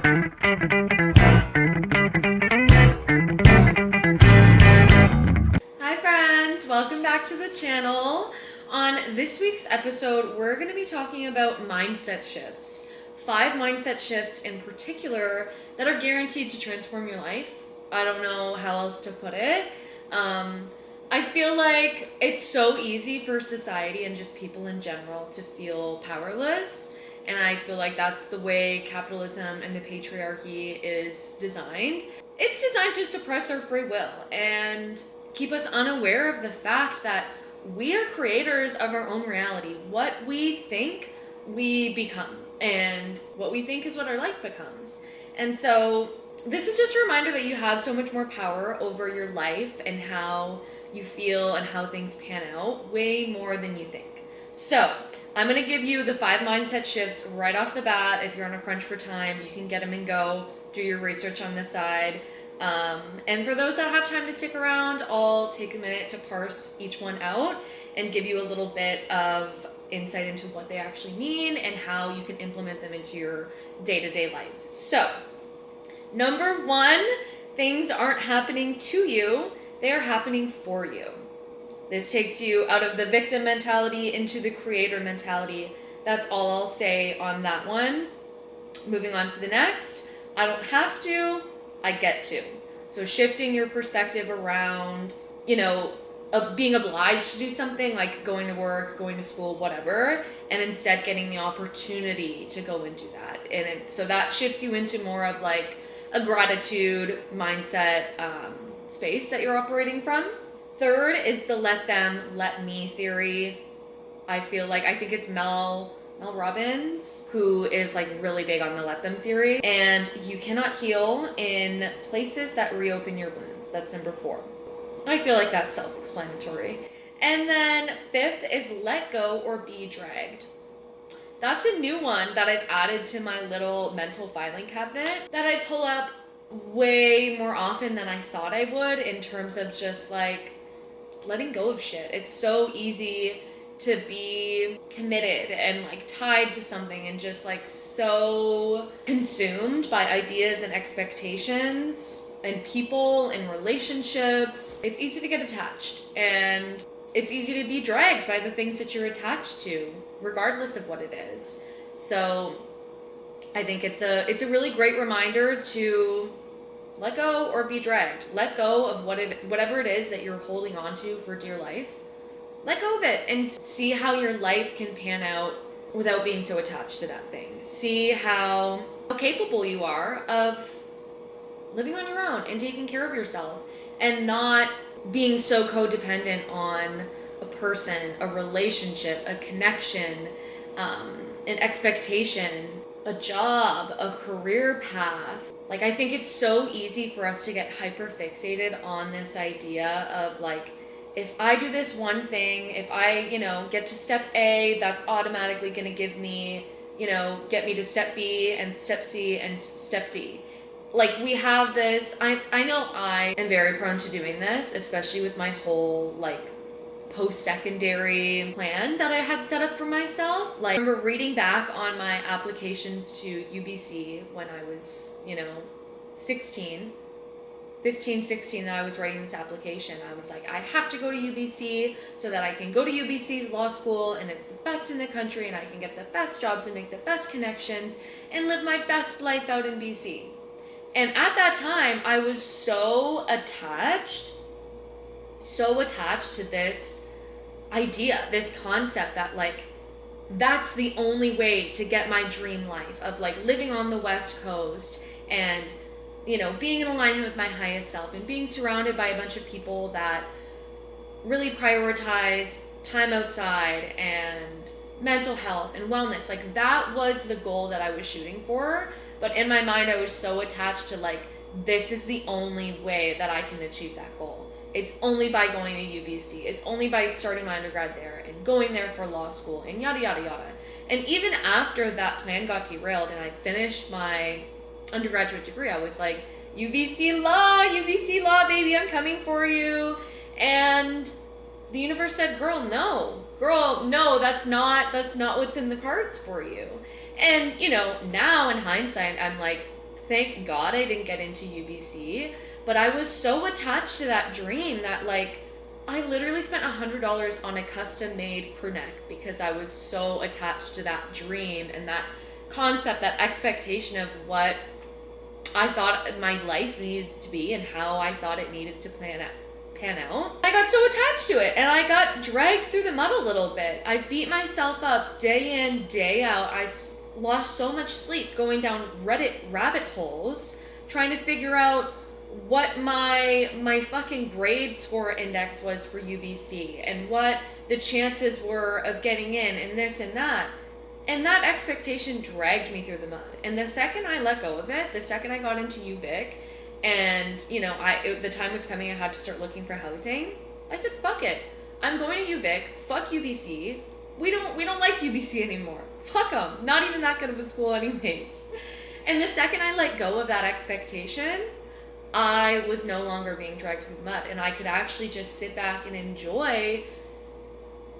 Hi friends, welcome back to the channel. On this week's episode, we're going to be talking about mindset shifts. 5 mindset shifts in particular that are guaranteed to transform your life. I don't know how else to put it. I feel like it's so easy for society and just people in general to feel powerless. And I feel like that's the way capitalism and the patriarchy is designed. It's designed to suppress our free will and keep us unaware of the fact that we are creators of our own reality. What we think, we become. And what we think is what our life becomes. And so this is just a reminder that you have so much more power over your life and how you feel and how things pan out, way more than you think. So I'm going to give you the 5 mindset shifts right off the bat. If you're on a crunch for time, you can get them and go. Do your research on the side. And for those that have time to stick around, I'll take a minute to parse each one out and give you a little bit of insight into what they actually mean and how you can implement them into your day-to-day life. So, number 1, things aren't happening to you, they are happening for you. This takes you out of the victim mentality into the creator mentality. That's all I'll say on that one. Moving on to the next. I don't have to, I get to. So shifting your perspective around, being obliged to do something like going to work, going to school, whatever, and instead getting the opportunity to go and do that. So that shifts you into more of like a gratitude mindset space that you're operating from. Third is the let them, let me theory. I think it's Mel Robbins, who is like really big on the let them theory. And you cannot heal in places that reopen your wounds. That's number 4. I feel like that's self-explanatory. And then 5th is let go or be dragged. That's a new one that I've added to my little mental filing cabinet that I pull up way more often than I thought I would in terms of just like letting go of shit. It's so easy to be committed and like tied to something and just like so consumed by ideas and expectations and people and relationships. It's easy to get attached and it's easy to be dragged by the things that you're attached to, regardless of what it is. So I think it's a really great reminder to let go or be dragged. Let go of whatever it is that you're holding on to for dear life. Let go of it and see how your life can pan out without being so attached to that thing. See how capable you are of living on your own and taking care of yourself and not being so codependent on a person, a relationship, a connection, an expectation, a job, a career path. Like, I think it's so easy for us to get hyper fixated on this idea of like, if I do this one thing, if I, get to step A, that's automatically going to give me, get me to step B and step C and step D. Like, we have this, I know I am very prone to doing this, especially with my whole like post-secondary plan that I had set up for myself. Like, I remember reading back on my applications to UBC when I was, 15, 16, that I was writing this application. I was like, I have to go to UBC so that I can go to UBC's law school and it's the best in the country and I can get the best jobs and make the best connections and live my best life out in BC. And at that time, I was so attached to this idea, this concept that like, that's the only way to get my dream life of like living on the West Coast and, being in alignment with my highest self and being surrounded by a bunch of people that really prioritize time outside and mental health and wellness. Like, that was the goal that I was shooting for. But in my mind, I was so attached to like, this is the only way that I can achieve that goal. It's only by going to UBC. It's only by starting my undergrad there and going there for law school and yada, yada, yada. And even after that plan got derailed and I finished my undergraduate degree, I was like, UBC law, baby, I'm coming for you. And the universe said, girl, no, that's not what's in the cards for you. And, now in hindsight, I'm like, thank God I didn't get into UBC, but I was so attached to that dream that like I literally spent $100 on a custom made crew neck because I was so attached to that dream and that concept, that expectation of what I thought my life needed to be and how I thought it needed to pan out. I got so attached to it and I got dragged through the mud a little bit. I beat myself up day in, day out. I lost so much sleep going down Reddit rabbit holes trying to figure out what my fucking grade score index was for UBC and what the chances were of getting in and this and that. And that expectation dragged me through the mud. And the second I let go of it, the second I got into UVic, and the time was coming, I had to start looking for housing. I said, fuck it. I'm going to UVic. Fuck UBC. We don't like UBC anymore. Fuck them. Not even that good of a school anyways. And the second I let go of that expectation, I was no longer being dragged through the mud, and I could actually just sit back and enjoy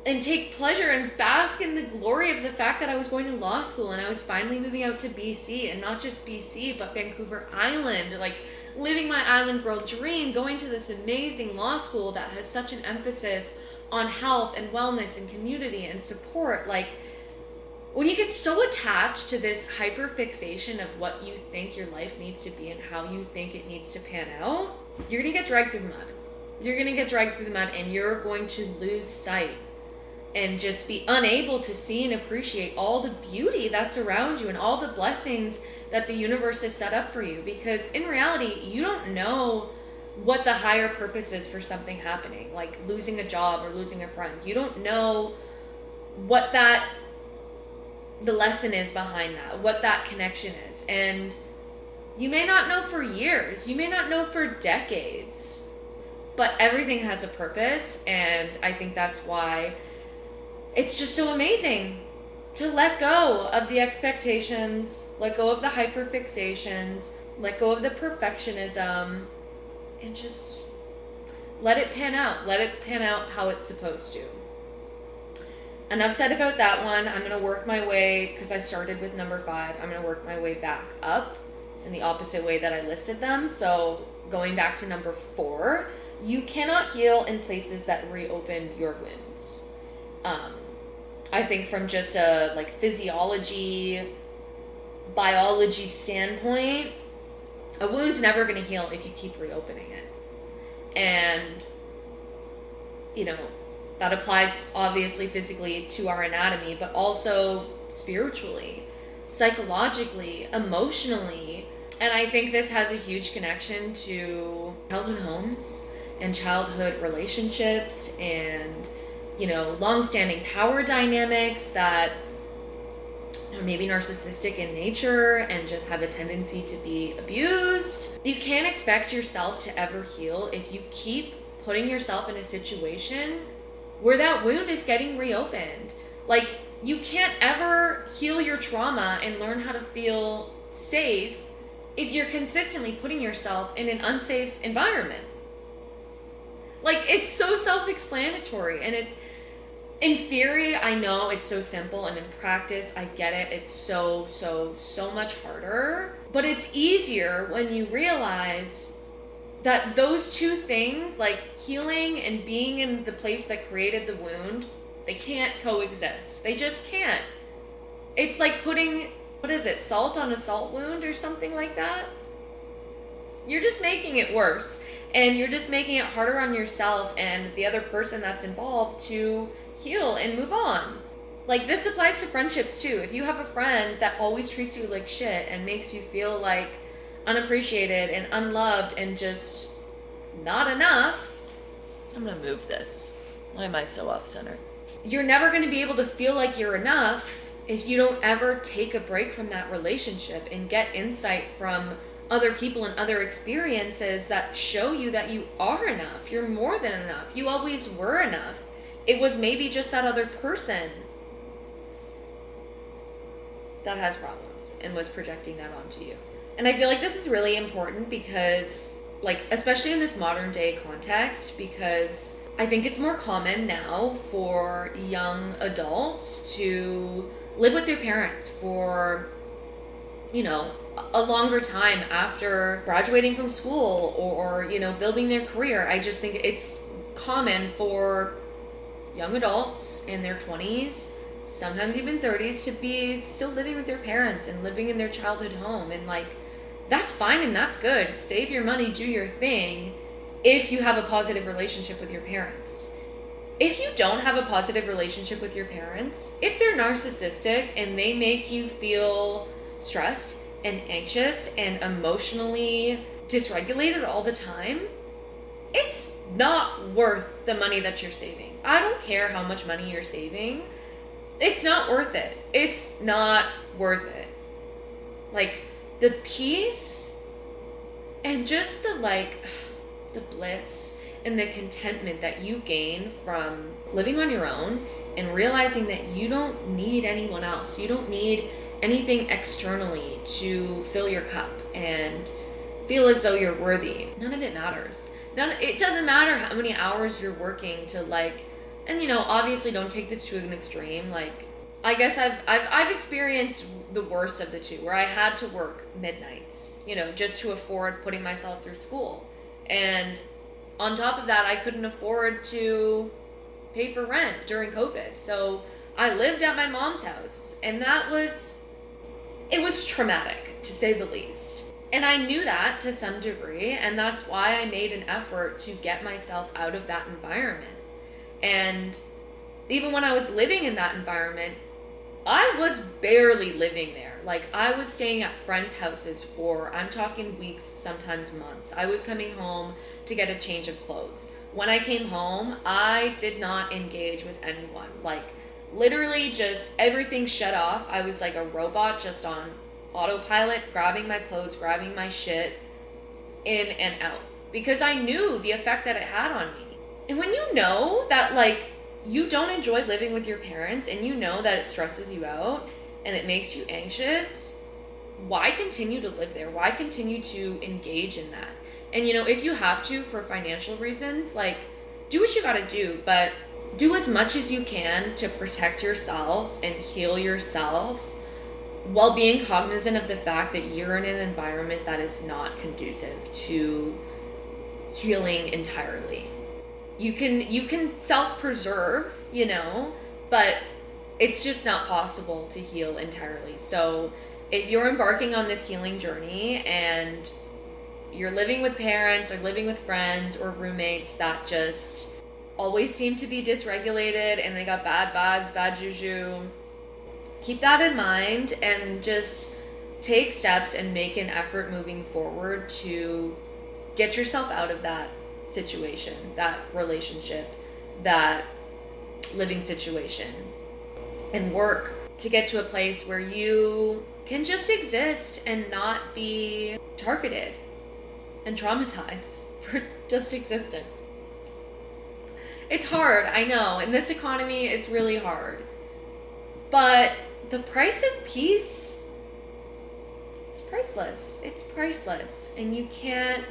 and take pleasure and bask in the glory of the fact that I was going to law school and I was finally moving out to BC, and not just BC, but Vancouver Island, like living my island girl dream, going to this amazing law school that has such an emphasis on health and wellness and community and support. Like, when you get so attached to this hyper fixation of what you think your life needs to be and how you think it needs to pan out, you're gonna get dragged through the mud. You're gonna get dragged through the mud and you're going to lose sight and just be unable to see and appreciate all the beauty that's around you and all the blessings that the universe has set up for you. Because in reality, you don't know what the higher purpose is for something happening, like losing a job or losing a friend. You don't know what the lesson is behind that, what that connection is. And you may not know for years, you may not know for decades, but everything has a purpose. And I think that's why it's just so amazing to let go of the expectations, let go of the hyperfixations, let go of the perfectionism, and just let it pan out. Let it pan out how it's supposed to. Enough said about that one. I'm going to work my way, because I started with number 5, I'm going to work my way back up in the opposite way that I listed them. So going back to number 4, you cannot heal in places that reopen your wounds. I think from just a physiology, biology standpoint, a wound's never going to heal if you keep reopening it. And, that applies obviously physically to our anatomy, but also spiritually, psychologically, emotionally. And I think this has a huge connection to childhood homes and childhood relationships and, long-standing power dynamics that are maybe narcissistic in nature and just have a tendency to be abused. You can't expect yourself to ever heal if you keep putting yourself in a situation where that wound is getting reopened. Like, you can't ever heal your trauma and learn how to feel safe if you're consistently putting yourself in an unsafe environment. Like, it's so self-explanatory, and in theory, I know it's so simple, and in practice, I get it. It's so much harder. But it's easier when you realize that those two things, like healing and being in the place that created the wound, they can't coexist. They just can't. It's like putting, salt on a salt wound or something like that. You're just making it worse. And you're just making it harder on yourself and the other person that's involved to heal and move on. Like, this applies to friendships too. If you have a friend that always treats you like shit and makes you feel like unappreciated and unloved and just not enough. I'm gonna move this. Why am I so off center? You're never gonna be able to feel like you're enough if you don't ever take a break from that relationship and get insight from other people and other experiences that show you that you are enough. You're more than enough. You always were enough. It was maybe just that other person that has problems and was projecting that onto you. And I feel like this is really important because, especially in this modern day context, because I think it's more common now for young adults to live with their parents for, a longer time after graduating from school or building their career. I just think it's common for young adults in their 20s, sometimes even 30s, to be still living with their parents and living in their childhood home. And like, that's fine and that's good. Save your money, do your thing, if you have a positive relationship with your parents. If you don't have a positive relationship with your parents, if they're narcissistic and they make you feel stressed and anxious and emotionally dysregulated all the time, it's not worth the money that you're saving. I don't care how much money you're saving. It's not worth it. It's not worth it. Like, the peace and just the bliss and the contentment that you gain from living on your own and realizing that you don't need anyone else. You don't need anything externally to fill your cup and feel as though you're worthy. None of it matters. It doesn't matter how many hours you're working to and obviously don't take this to an extreme. I guess I've experienced the worst of the two, where I had to work midnights, just to afford putting myself through school. And on top of that, I couldn't afford to pay for rent during COVID. So I lived at my mom's house, and it was traumatic, to say the least. And I knew that to some degree, and that's why I made an effort to get myself out of that environment. And even when I was living in that environment, I was barely living there. I was staying at friends' houses for, I'm talking weeks, sometimes months. I was coming home to get a change of clothes. When I came home, I did not engage with anyone. Literally just everything shut off. I was like a robot, just on autopilot, grabbing my clothes, grabbing my shit, in and out. Because I knew the effect that it had on me. And when you know that, you don't enjoy living with your parents, and you know that it stresses you out and it makes you anxious, why continue to live there? Why continue to engage in that? And if you have to for financial reasons, do what you gotta do, but do as much as you can to protect yourself and heal yourself, while being cognizant of the fact that you're in an environment that is not conducive to healing entirely. You can self-preserve, but it's just not possible to heal entirely. So if you're embarking on this healing journey and you're living with parents or living with friends or roommates that just always seem to be dysregulated and they got bad vibes, bad juju, keep that in mind and just take steps and make an effort moving forward to get yourself out of that situation, that relationship, that living situation, and work to get to a place where you can just exist and not be targeted and traumatized for just existing. It's hard, I know. In this economy, it's really hard. But the price of peace, it's priceless. It's priceless. And you can't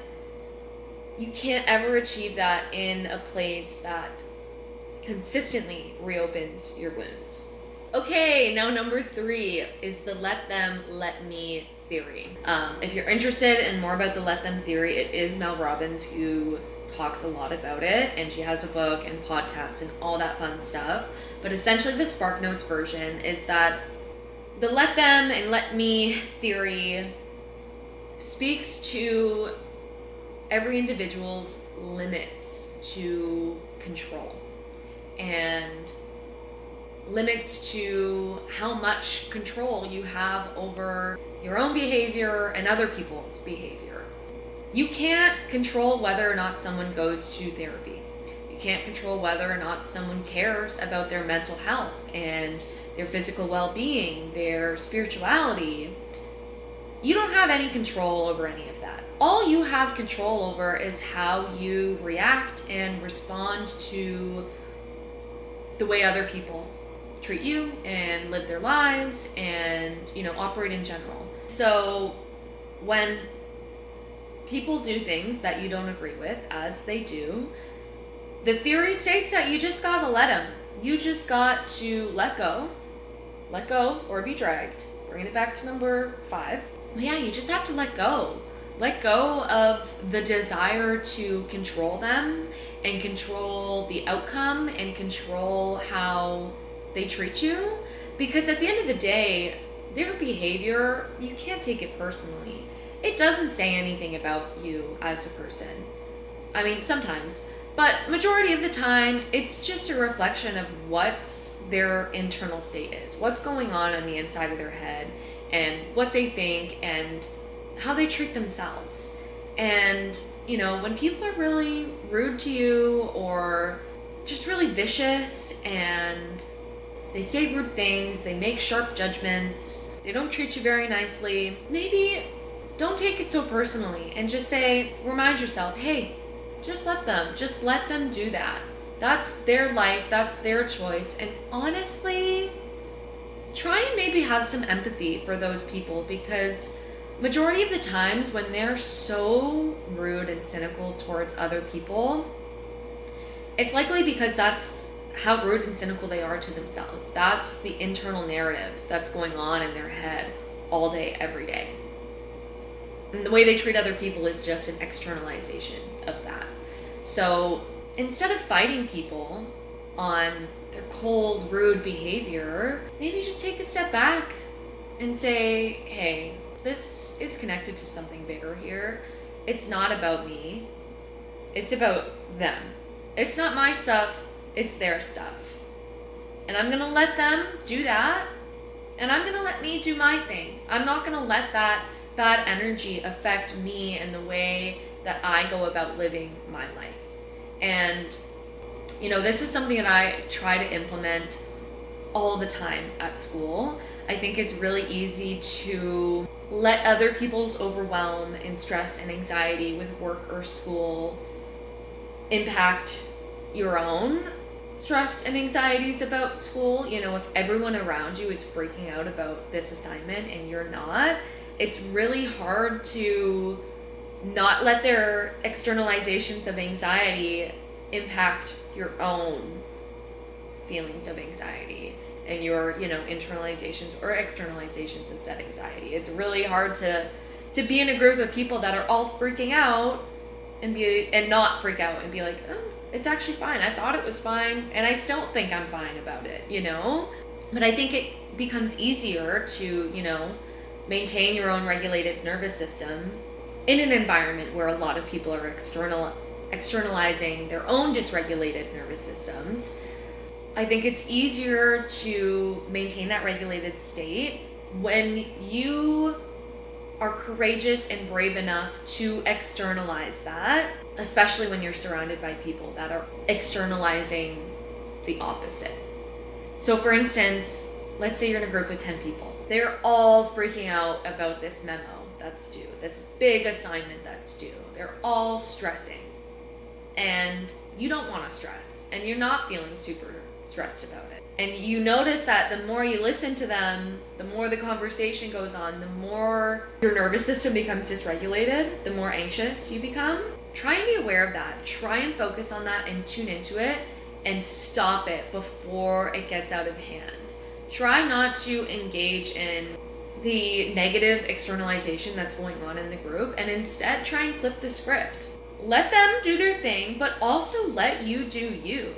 ever achieve that in a place that consistently reopens your wounds. Okay, now number 3 is the let them, let me theory. If you're interested in more about the let them theory, it is Mel Robbins who talks a lot about it, and she has a book and podcasts and all that fun stuff. But essentially the Spark Notes version is that the let them and let me theory speaks to every individual's limits to control and limits to how much control you have over your own behavior and other people's behavior. You can't control whether or not someone goes to therapy. You can't control whether or not someone cares about their mental health and their physical well-being, their spirituality. You don't have any control over any of that. All you have control over is how you react and respond to the way other people treat you and live their lives and, operate in general. So when people do things that you don't agree with, as they do, the theory states that you just gotta let them. You just got to let go or be dragged. Bringing it back to number 5. But yeah, you just have to let go. Let go of the desire to control them and control the outcome and control how they treat you. Because at the end of the day, their behavior, you can't take it personally. It doesn't say anything about you as a person. I mean, sometimes. But majority of the time, it's just a reflection of what's their internal state is. What's going on the inside of their head and what they think and how they treat themselves. And, you know, when people are really rude to you or just really vicious and they say rude things, they make sharp judgments, they don't treat you very nicely, maybe don't take it so personally and just say, remind yourself, hey, just let them do that. That's their life, that's their choice. And honestly, try and maybe have some empathy for those people, because majority of the times when they're so rude and cynical towards other people, it's likely because that's how rude and cynical they are to themselves. That's the internal narrative that's going on in their head all day, every day. And the way they treat other people is just an externalization of that. So instead of fighting people on their cold, rude behavior, maybe just take a step back and say, hey, this is connected to something bigger here. It's not about me. It's about them. It's not my stuff. It's their stuff. And I'm going to let them do that. And I'm going to let me do my thing. I'm not going to let that bad energy affect me and the way that I go about living my life. And, you know, this is something that I try to implement all the time at school. I think it's really easy to let other people's overwhelm and stress and anxiety with work or school impact your own stress and anxieties about school. You know, if everyone around you is freaking out about this assignment and you're not, it's really hard to not let their externalizations of anxiety impact your own feelings of anxiety and your, you know, internalizations or externalizations of said anxiety. It's really hard to be in a group of people that are all freaking out and not freak out and be like, oh, it's actually fine. I thought it was fine and I still think I'm fine about it, you know? But I think it becomes easier to, you know, maintain your own regulated nervous system in an environment where a lot of people are externalizing their own dysregulated nervous systems. I think it's easier to maintain that regulated state when you are courageous and brave enough to externalize that, especially when you're surrounded by people that are externalizing the opposite. So for instance, let's say you're in a group of 10 people. They're all freaking out about this memo that's due, this big assignment that's due. They're all stressing. And you don't want to stress, and you're not feeling super stressed about it. And you notice that the more you listen to them, the more the conversation goes on, the more your nervous system becomes dysregulated, the more anxious you become. Try and be aware of that. Try and focus on that and tune into it and stop it before it gets out of hand. Try not to engage in the negative externalization that's going on in the group, and instead try and flip the script. Let them do their thing, but also let you do you.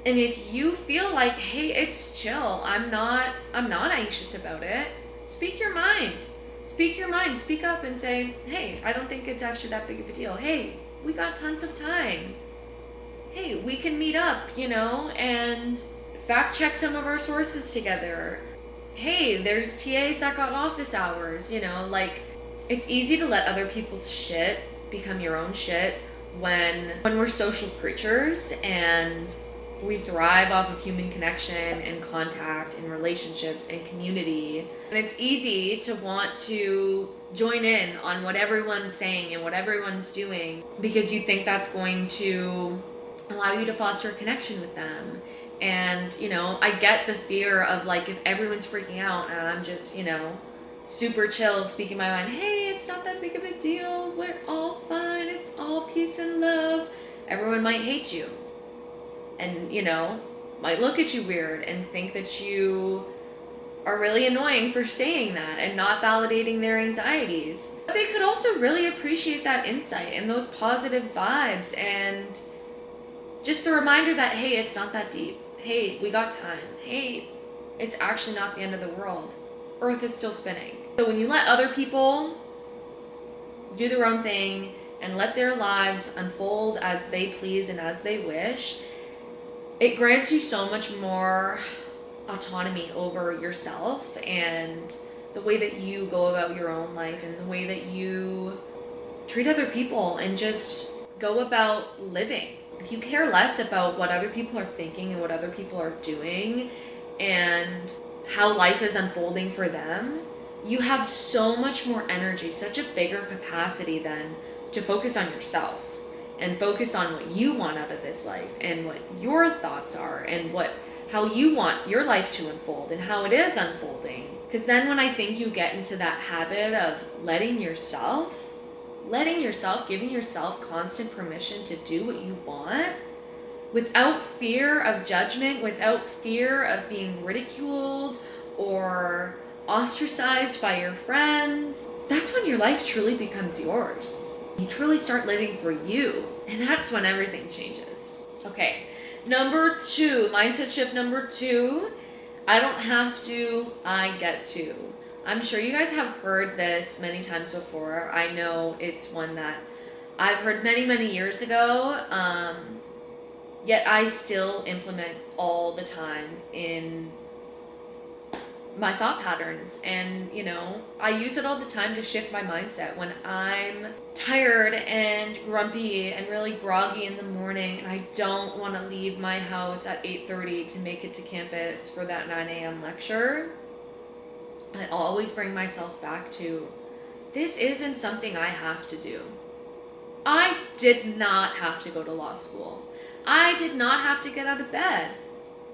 And if you feel like, hey, it's chill, I'm not anxious about it, speak your mind. Speak your mind. Speak up and say, hey, I don't think it's actually that big of a deal. Hey, we got tons of time. Hey, we can meet up, you know, and fact check some of our sources together. Hey, there's TAs that got office hours, you know, like, it's easy to let other people's shit become your own shit when we're social creatures and we thrive off of human connection and contact and relationships and community. And it's easy to want to join in on what everyone's saying and what everyone's doing because you think that's going to allow you to foster a connection with them. And, you know, I get the fear of, like, if everyone's freaking out and I'm just, you know, super chill, speaking my mind, hey, it's not that big of a deal, we're all fine, it's all peace and love. Everyone might hate you and, you know, might look at you weird and think that you are really annoying for saying that and not validating their anxieties. But they could also really appreciate that insight and those positive vibes and just the reminder that, hey, it's not that deep. Hey, we got time. Hey, it's actually not the end of the world. Earth is still spinning. So when you let other people do their own thing and let their lives unfold as they please and as they wish, it grants you so much more autonomy over yourself and the way that you go about your own life and the way that you treat other people and just go about living. If you care less about what other people are thinking and what other people are doing and how life is unfolding for them, you have so much more energy, such a bigger capacity then to focus on yourself and focus on what you want out of this life and what your thoughts are and how you want your life to unfold and how it is unfolding. Because then when I think you get into that habit of letting yourself, giving yourself constant permission to do what you want without fear of judgment, without fear of being ridiculed or ostracized by your friends, that's when your life truly becomes yours. You truly start living for you. And that's when everything changes. Okay, number 2, mindset shift number 2, I don't have to, I get to. I'm sure you guys have heard this many times before. I know it's one that I've heard many, many years ago, yet I still implement all the time in my thought patterns. And, I use it all the time to shift my mindset when I'm tired and grumpy and really groggy in the morning and I don't want to leave my house at 8:30 to make it to campus for that 9 a.m. lecture. I always bring myself back to, this isn't something I have to do. I did not have to go to law school. I did not have to get out of bed.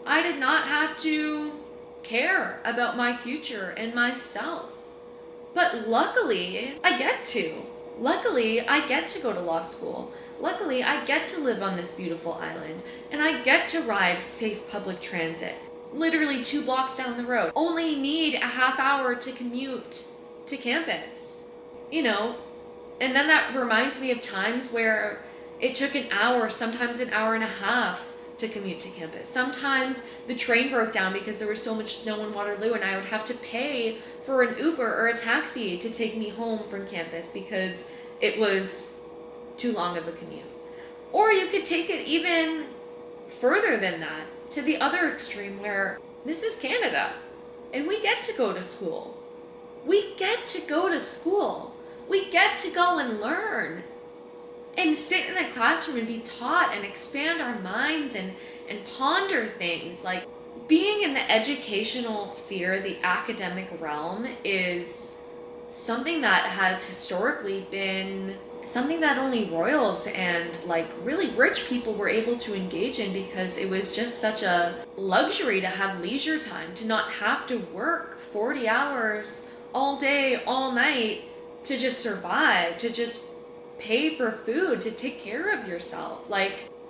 I did not have to care about my future and myself. But luckily, I get to. Luckily, I get to go to law school. Luckily, I get to live on this beautiful island. And I get to ride safe public transit. Literally 2 blocks down the road. Only need a half hour to commute to campus. And then that reminds me of times where it took an hour, sometimes an hour and a half to commute to campus. Sometimes the train broke down because there was so much snow in Waterloo and I would have to pay for an Uber or a taxi to take me home from campus because it was too long of a commute. Or you could take it even further than that, to the other extreme where this is Canada and we get to go to school. We get to go to school. We get to go and learn and sit in the classroom and be taught and expand our minds and ponder things. Like, being in the educational sphere, the academic realm, is something that has historically been something that only royals and really rich people were able to engage in because it was just such a luxury to have leisure time, to not have to work 40 hours all day, all night to just survive, to just pay for food, to take care of yourself.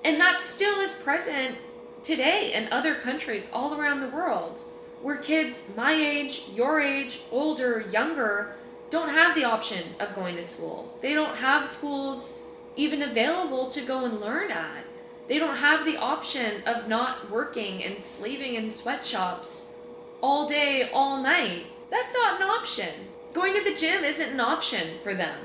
And that still is present today in other countries all around the world where kids my age, your age, older, younger, don't have the option of going to school. They don't have schools even available to go and learn at. They don't have the option of not working and slaving in sweatshops all day, all night. That's not an option. Going to the gym isn't an option for them.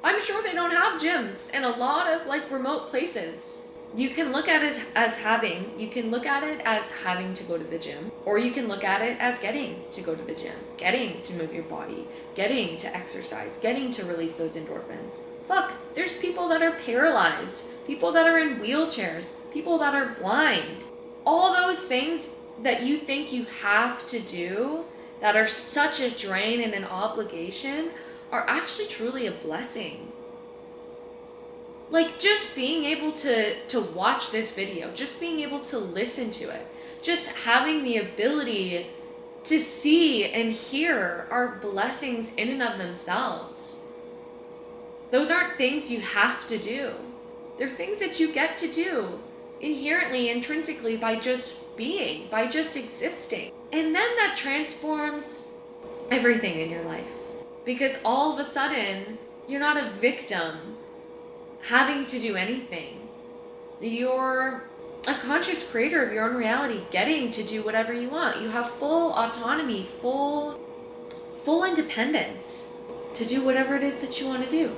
I'm sure they don't have gyms in a lot of remote places. You can look at it as having to go to the gym, or you can look at it as getting to go to the gym, getting to move your body, getting to exercise, getting to release those endorphins. Fuck, there's people that are paralyzed, people that are in wheelchairs, people that are blind. All those things that you think you have to do that are such a drain and an obligation are actually truly a blessing. Just being able to watch this video, just being able to listen to it, just having the ability to see and hear are blessings in and of themselves. Those aren't things you have to do. They're things that you get to do inherently, intrinsically, by just being, by just existing. And then that transforms everything in your life. Because all of a sudden, you're not a victim having to do anything. You're a conscious creator of your own reality, getting to do whatever you want. You have full autonomy, full independence to do whatever it is that you want to do.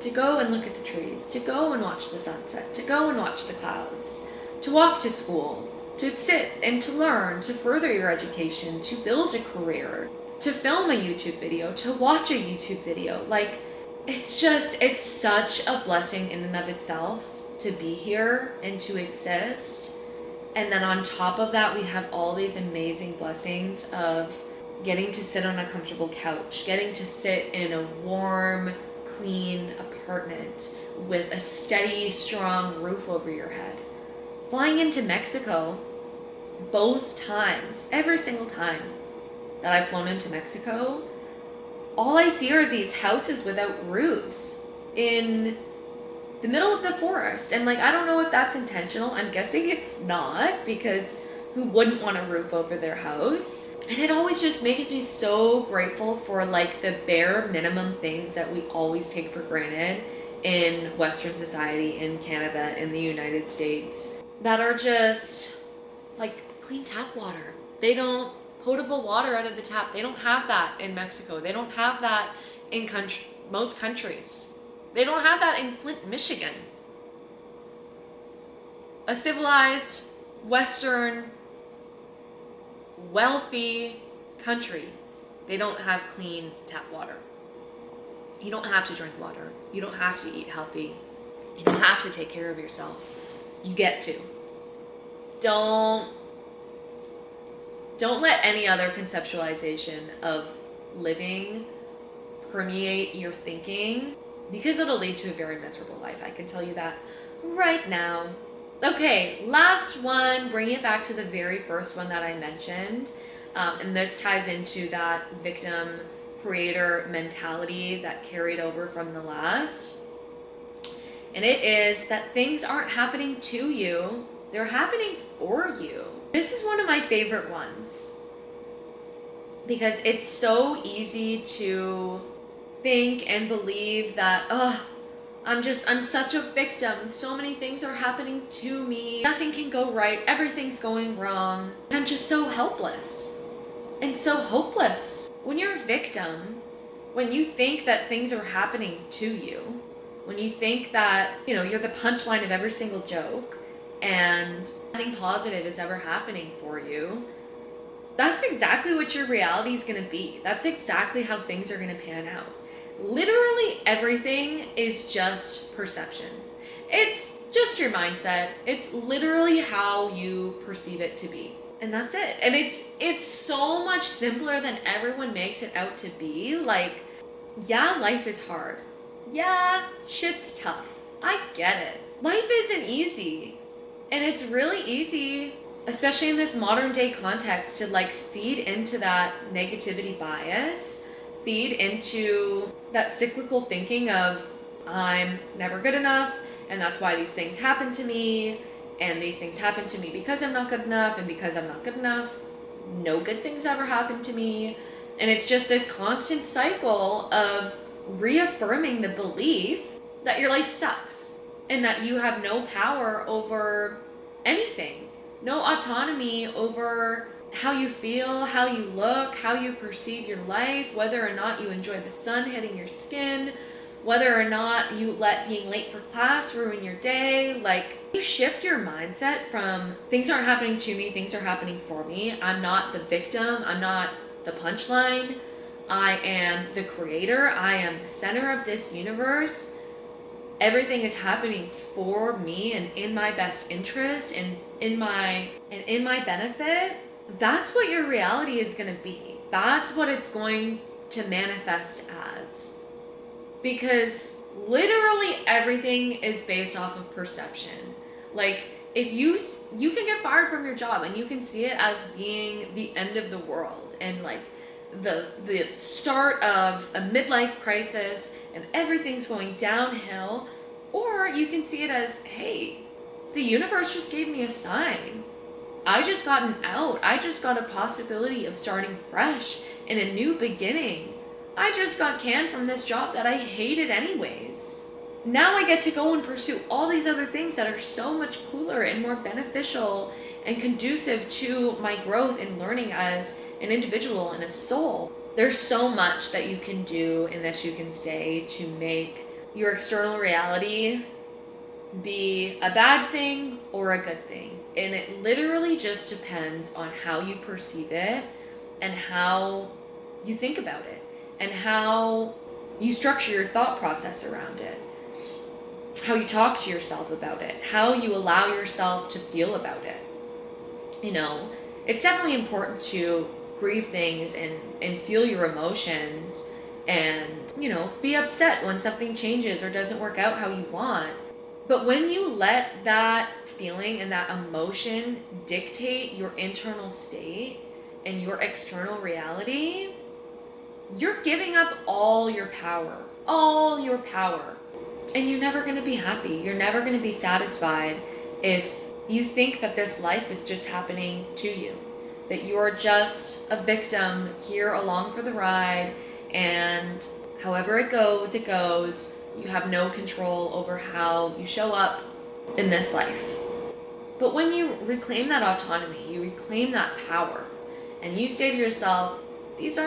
To go and look at the trees, to go and watch the sunset, to go and watch the clouds, to walk to school, to sit and to learn, to further your education, to build a career, to film a YouTube video, to watch a YouTube video. Like, it's such a blessing in and of itself to be here and to exist. And then on top of that, we have all these amazing blessings of getting to sit on a comfortable couch, getting to sit in a warm, clean apartment with a steady, strong roof over your head. Flying into Mexico, both times, every single time that I've flown into Mexico, all I see are these houses without roofs in the middle of the forest. And like, I don't know if that's intentional. I'm guessing it's not, because who wouldn't want a roof over their house? And it always just makes me so grateful for like the bare minimum things that we always take for granted in Western society, in Canada, in the United States, that are just like clean tap water. They don't potable water out of the tap. They don't have that in Mexico. They don't have that in most countries. They don't have that in Flint, Michigan. A civilized, Western, wealthy country. They don't have clean tap water. You don't have to drink water. You don't have to eat healthy. You don't have to take care of yourself. You get to. Don't let any other conceptualization of living permeate your thinking, because it'll lead to a very miserable life. I can tell you that right now. Okay, last one, bringing it back to the very first one that I mentioned. And this ties into that victim creator mentality that carried over from the last. And it is that things aren't happening to you, they're happening for you. This is one of my favorite ones, because it's so easy to think and believe that, I'm such a victim. So many things are happening to me. Nothing can go right. Everything's going wrong. And I'm just so helpless and so hopeless. When you're a victim, when you think that things are happening to you, when you think that, you're the punchline of every single joke and nothing positive is ever happening for you, that's exactly what your reality is going to be. That's exactly how things are going to pan out. Literally everything is just perception. It's just your mindset. It's literally how you perceive it to be. And that's it. And it's so much simpler than everyone makes it out to be. Like, yeah, life is hard. Yeah, shit's tough. I get it. Life isn't easy. And it's really easy, especially in this modern day context, to like feed into that negativity bias, feed into that cyclical thinking of, I'm never good enough, and that's why these things happen to me, and these things happen to me because I'm not good enough, and because I'm not good enough, no good things ever happen to me. And it's just this constant cycle of reaffirming the belief that your life sucks and that you have no power over anything, no autonomy over how you feel, how you look, how you perceive your life, whether or not you enjoy the sun hitting your skin, whether or not you let being late for class ruin your day. Like, you shift your mindset from things aren't happening to me, things are happening for me. I'm not the victim, I'm not the punchline. I am the creator, I am the center of this universe. Everything is happening for me and in my best interest and in my benefit. That's what your reality is going to be. That's what it's going to manifest as. Because literally everything is based off of perception. Like, if you can get fired from your job and you can see it as being the end of the world and like the start of a midlife crisis and everything's going downhill, or you can see it as, hey, the universe just gave me a sign. I just got an out. I just got a possibility of starting fresh in a new beginning. I just got canned from this job that I hated anyways. Now I get to go and pursue all these other things that are so much cooler and more beneficial and conducive to my growth and learning as an individual and a soul. There's so much that you can do and that you can say to make your external reality be a bad thing or a good thing. And it literally just depends on how you perceive it and how you think about it and how you structure your thought process around it, how you talk to yourself about it, how you allow yourself to feel about it. You know, it's definitely important to grieve things and feel your emotions and, you know, be upset when something changes or doesn't work out how you want. But when you let that feeling and that emotion dictate your internal state and your external reality, you're giving up all your power. And you're never going to be happy. You're never going to be satisfied if you think that this life is just happening to you, that you're just a victim here along for the ride, and however it goes, it goes. You have no control over how you show up in this life. But when you reclaim that autonomy, you reclaim that power, and you say to yourself, this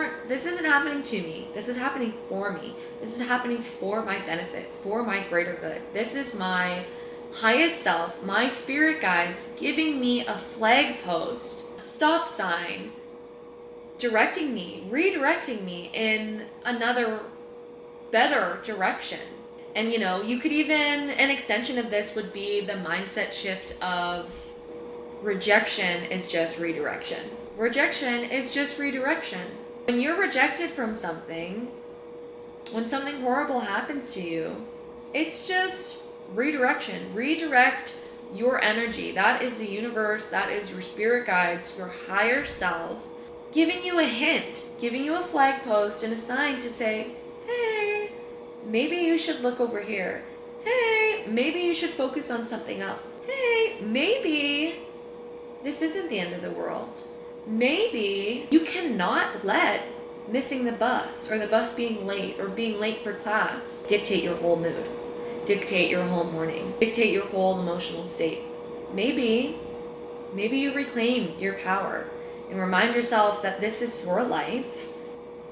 isn't happening to me. This is happening for me. This is happening for my benefit, for my greater good. This is my highest self, my spirit guides giving me a flag post, a stop sign, directing me, redirecting me in another better direction. And you know, you could even, an extension of this would be the mindset shift of rejection is just redirection. Rejection is just redirection. When you're rejected from something, when something horrible happens to you, it's just redirection. Redirect your energy. That is the universe, that is your spirit guides, your higher self, giving you a hint, giving you a flag post and a sign to say, hey, maybe you should look over here. Hey, maybe you should focus on something else. Hey, maybe this isn't the end of the world. Maybe you cannot let missing the bus or the bus being late or being late for class dictate your whole mood, dictate your whole morning, dictate your whole emotional state. Maybe you reclaim your power and remind yourself that this is your life.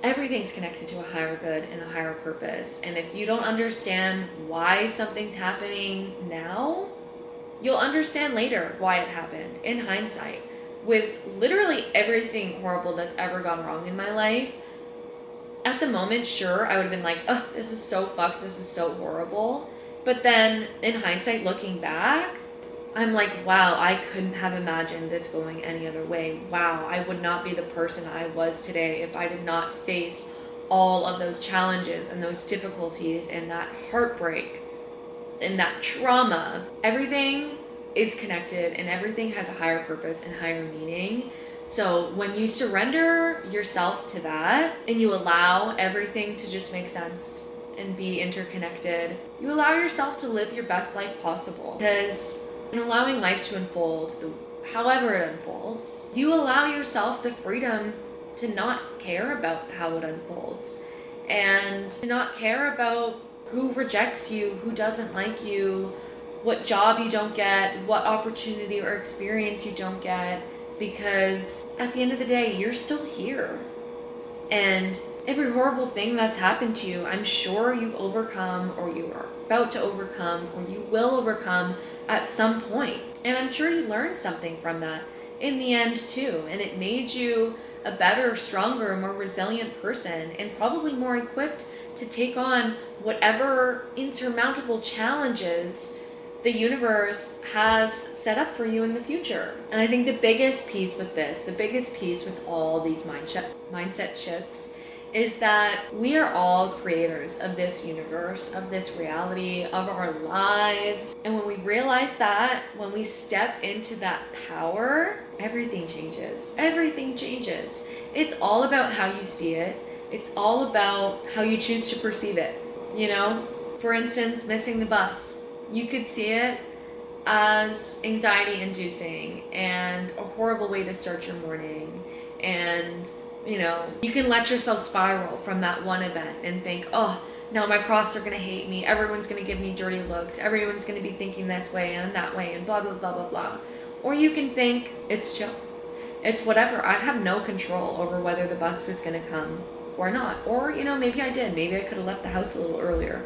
Everything's connected to a higher good and a higher purpose. And if you don't understand why something's happening now, you'll understand later why it happened in hindsight. With literally everything horrible that's ever gone wrong in my life, at the moment, sure, I would have been like, oh, this is so fucked, this is so horrible. But then in hindsight, looking back, I'm like, wow, I couldn't have imagined this going any other way. Wow, I would not be the person I was today if I did not face all of those challenges and those difficulties and that heartbreak and that trauma. Everything is connected and everything has a higher purpose and higher meaning. So when you surrender yourself to that and you allow everything to just make sense and be interconnected, you allow yourself to live your best life possible. Because in allowing life to unfold, however it unfolds, you allow yourself the freedom to not care about how it unfolds and to not care about who rejects you, who doesn't like you, what job you don't get, what opportunity or experience you don't get, because at the end of the day, you're still here. And every horrible thing that's happened to you, I'm sure you've overcome, or you are about to overcome, or you will overcome at some point. And I'm sure you learned something from that in the end too. And it made you a better, stronger, more resilient person, and probably more equipped to take on whatever insurmountable challenges the universe has set up for you in the future. And I think the biggest piece with this, the biggest piece with all these mindset shifts, is that we are all creators of this universe, of this reality, of our lives. And when we realize that, when we step into that power, everything changes. Everything changes. It's all about how you see it. It's all about how you choose to perceive it. You know, for instance, missing the bus. You could see it as anxiety inducing and a horrible way to start your morning. And, you can let yourself spiral from that one event and think, oh, no, my profs are going to hate me. Everyone's going to give me dirty looks. Everyone's going to be thinking this way and that way and blah, blah, blah, blah, blah. Or you can think, it's chill. It's whatever. I have no control over whether the bus was going to come or not. Or, maybe I did. Maybe I could have left the house a little earlier.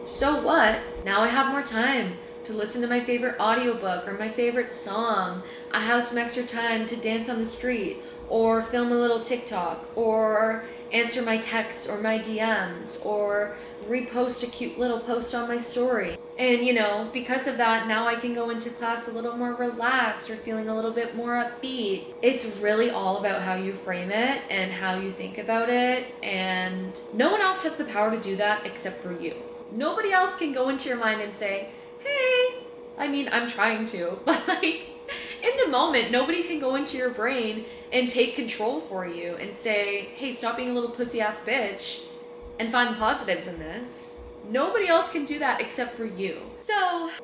So what? Now I have more time to listen to my favorite audiobook or my favorite song. I have some extra time to dance on the street or film a little TikTok or answer my texts or my DMs or repost a cute little post on my story. And because of that, now I can go into class a little more relaxed or feeling a little bit more upbeat. It's really all about how you frame it and how you think about it. And no one else has the power to do that except for you. Nobody else can go into your mind and say, hey, I'm trying to, but in the moment, nobody can go into your brain and take control for you and say, hey, stop being a little pussy ass bitch and find the positives in this. Nobody else can do that except for you. So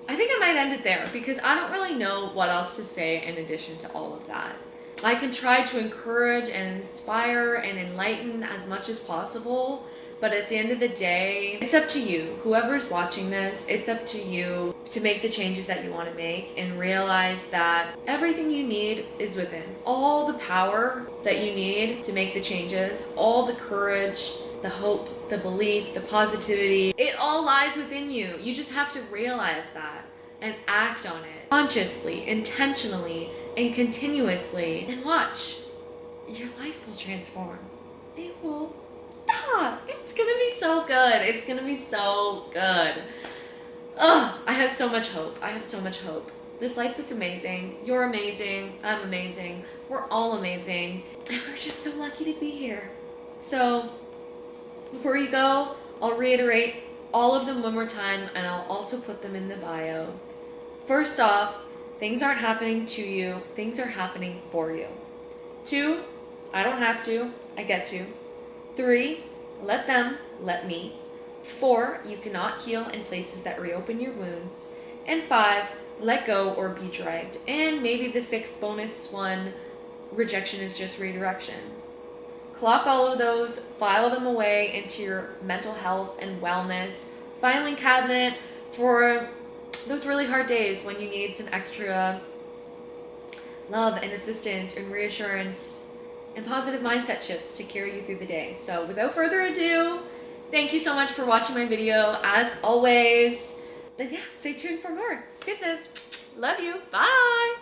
I think I might end it there because I don't really know what else to say in addition to all of that. I can try to encourage and inspire and enlighten as much as possible, but at the end of the day, it's up to you. Whoever's watching this, it's up to you to make the changes that you want to make and realize that everything you need is within. All the power that you need to make the changes, all the courage, the hope, the belief, the positivity, it all lies within you. You just have to realize that and act on it consciously, intentionally, and continuously. And watch, your life will transform. It will. It's gonna be so good. It's gonna be so good. Ugh, I have so much hope. I have so much hope. This life is amazing. You're amazing. I'm amazing. We're all amazing. And we're just so lucky to be here. So, before you go, I'll reiterate all of them one more time, and I'll also put them in the bio. First off, things aren't happening to you. Things are happening for you. 2, I don't have to. I get to. 3, let them, let me. 4, you cannot heal in places that reopen your wounds. And 5, let go or be dragged. And maybe the 6th bonus one, rejection is just redirection. Clock all of those, file them away into your mental health and wellness filing cabinet for those really hard days when you need some extra love and assistance and reassurance and positive mindset shifts to carry you through the day. So without further ado, thank you so much for watching my video as always. And yeah, stay tuned for more. Kisses. Love you. Bye.